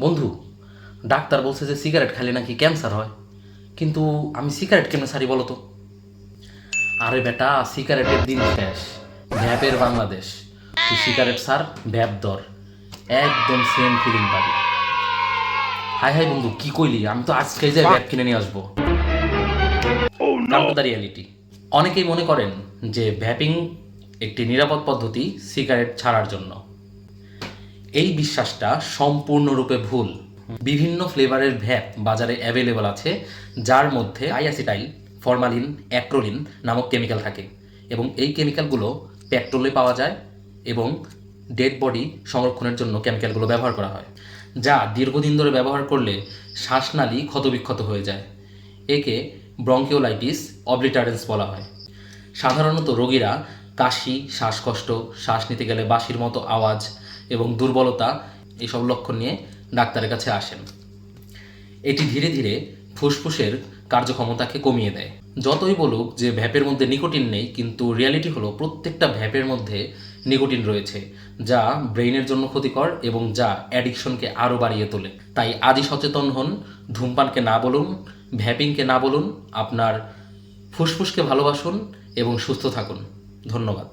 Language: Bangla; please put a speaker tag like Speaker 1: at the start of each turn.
Speaker 1: বন্ধু, ডাক্তার বলছে যে সিগারেট খেলে নাকি ক্যান্সার হয়, কিন্তু আমি সিগারেট কেমনে ছাড়ি বলো তো? আরে বেটা, সিগারেটের দিন শেষ, ভ্যাপের বাংলাদেশ। তুই সিগারেট ছাড়, ভ্যাপ ধর, একদম সেম ফিলিং পাবি। হাই হাই বন্ধু, কি কইলি? আমি তো আজকেই যাই ভ্যাপ কিনে নিয়ে আসবো। Come to the reality. অনেকেই মনে করেন যে ভ্যাপিং একটি নিরাপদ পদ্ধতি সিগারেট ছাড়ার জন্য। এই বিশ্বাসটা সম্পূর্ণরূপে ভুল। বিভিন্ন ফ্লেভারের ভ্যাপ বাজারে অ্যাভেলেবল আছে, যার মধ্যে আইঅ্যাসিটাইল, ফরমালিন, অ্যাক্রোলিন নামক কেমিক্যাল থাকে, এবং এই কেমিক্যালগুলো পেট্রোলে পাওয়া যায় এবং ডেড বডি সংরক্ষণের জন্য কেমিক্যালগুলো ব্যবহার করা হয়, যা দীর্ঘদিন ধরে ব্যবহার করলে শ্বাসনালী ক্ষতবিক্ষত হয়ে যায়। একে ব্রঙ্কিওলাইটিস অবলিটারেন্স বলা হয়। সাধারণত রোগীরা কাশি, শ্বাসকষ্ট, শ্বাস নিতে গেলে বাঁশির মতো আওয়াজ এবং দুর্বলতা এইসব লক্ষণ নিয়ে ডাক্তারের কাছে আসেন। এটি ধীরে ধীরে ফুসফুসের কার্যক্ষমতাকে কমিয়ে দেয়। যতই বলুক যে ভ্যাপের মধ্যে নিকোটিন নেই, কিন্তু রিয়ালিটি হলো প্রত্যেকটা ভ্যাপের মধ্যে নিকোটিন রয়েছে, যা ব্রেইনের জন্য ক্ষতিকর এবং যা অ্যাডিকশনকে আরও বাড়িয়ে তোলে। তাই আজই সচেতন হন, ধূমপানকে না বলুন, ভ্যাপিংকে না বলুন, আপনার ফুসফুসকে ভালোবাসুন এবং সুস্থ থাকুন। ধন্যবাদ।